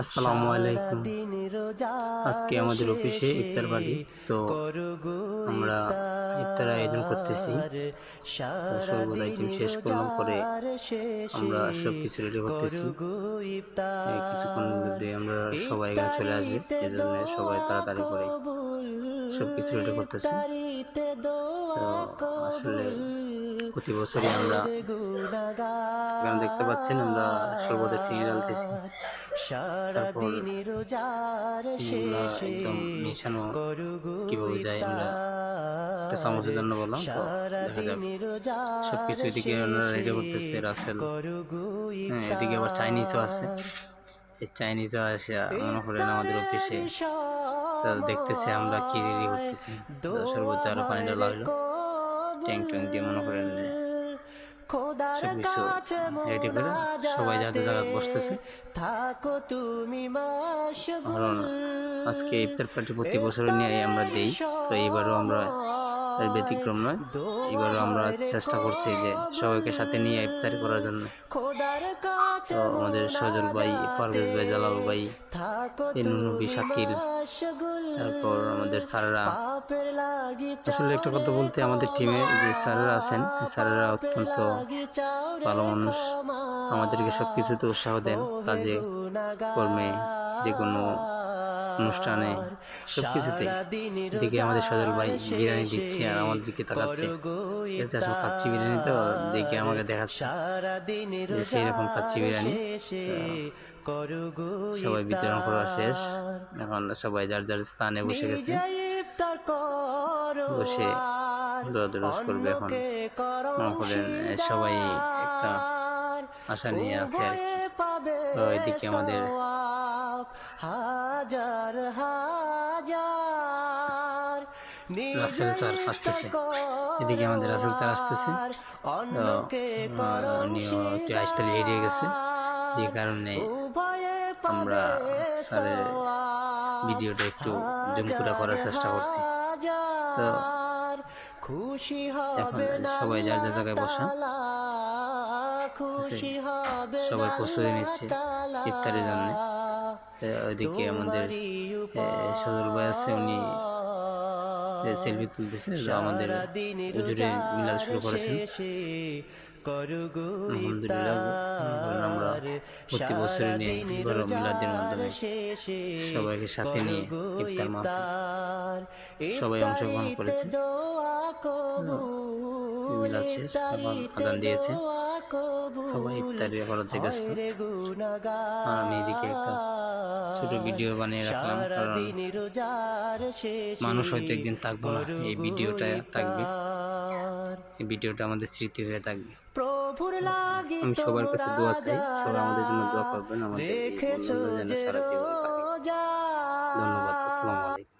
আসসালামু আলাইকুম। আজকে আমাদের অফিসে ইফতার পার্টি, তো আমরা ইফতার আয়োজন করতেছি। শরবত আইটেম শেষ করলাম, পরে আমরা সব কিছু রেডি করতেছি। কিছুক্ষণ মধ্যে আমরা সবাই এখানে চলে আসবে, এই জন্য সবাই তাড়াতাড়ি করে সব কিছু রেডি করতেছি। তো আসলে প্রতি বছরই আমরা এখানে দেখতে পাচ্ছেন আমরা শরবতের চিনি ঢালতেছি, তারপর চিনিগুলা একদম মিশানো কিভাবে যায় আমরা একটা চামচের জন্য বললাম। তো দেখা যাক সবকিছু এদিকে ওনারা রেডি করতেছে। রাসেল, হ্যাঁ, এদিকে আবার চাইনিজও আছে। এই চাইনিজও আসে মনে করেন আমাদের অফিসে, দেখতেছে আমরা কি রেডি করতেছি। শরবতে আরো পানি ঢালা হইলো, ট্যাং ট্যাং দিয়ে মনে করেন সবকিছু রেডি করে সবাই যাদের জায়গায় বসতেছে। কারণ আজকে ইফতার পার্টি প্রতি বছর নিয়ে আমরা দেই, তো এইবারও আমরা এর ব্যতিক্রম নয়। এবারও আমরা চেষ্টা করছি যে সবাইকে সাথে নিয়ে ইফতারি করার জন্য। তো আমাদের সজল ভাই, পারভেজ ভাই, জালাল ভাই, নুনবী, শাকিল, তারপর আমাদের স্যাররা। আসলে একটা কথা বলতে, আমাদের টিমে যে স্যাররা আছেন, স্যাররা অত্যন্ত ভালো মানুষ। আমাদেরকে সব কিছুতে উৎসাহ দেন, কাজে কর্মে, যে কোনো অনুষ্ঠানে, সব কিছুতে। এদিকে আমাদের সজল ভাই বিরিয়ানি দিচ্ছে আর আমার দিকে তাকাচ্ছে, আসলে খাচ্ছি বিরিয়ানি, তো দেখে আমাকে দেখাচ্ছে যে সেই রকম খাচ্ছি বিরিয়ানি। সবাই বিতরণ করা শেষ, এখন সবাই যার যার স্থানে বসে গেছে, বসে দোয়া করবে। এখন মনে করেন সবাই একটা আশা নিয়ে আছে আর কি। তো এদিকে আমাদের রাসেল স্যার আসতেছে, এদিকে আমাদের রাসেল স্যার আসতেছে। উনিও একটু আসতে এড়িয়ে গেছে, যে কারণে আমরা স্যারের ভিডিওটা একটু জুম করে করার চেষ্টা করছি। তো এখন সবাই যার যার জায়গায় বসা, সবাই প্রস্তুতি নিচ্ছে ইফতারের জন্য। ওইদিকে আমাদের সজল ভাই আছে, উনি সেলফি তুলতেছে। আমাদের হুজুরে মিলাদ শুরু করেছেন, আলহামদুলিল্লাহ। আমরা প্রতি বছর নিয়ে বড় মিলাদের মাধ্যমে সবাইকে সাথে নিয়ে ইফতার মাহফিল সবাই অংশগ্রহণ করেছে। মিলাদ শেষ, এখন আজান দিয়েছে, সবাই ইফতারি করাতে ব্যস্ত। আমি এদিকে একটা ছোট ভিডিও বানিয়ে রাখলাম, কারণ মানুষ হয়তো একদিন থাকবো না, এই ভিডিওটা থাকবে, এই ভিডিওটা আমাদের স্মৃতি হয়ে থাকবে। আমি সবার কাছে দোয়া চাই, সবাই আমাদের জন্য দোয়া করবেন, আমাদের এই বন্ধুদের যেন সারা জীবন থাকে। ধন্যবাদ। আসসালামু আলাইকুম।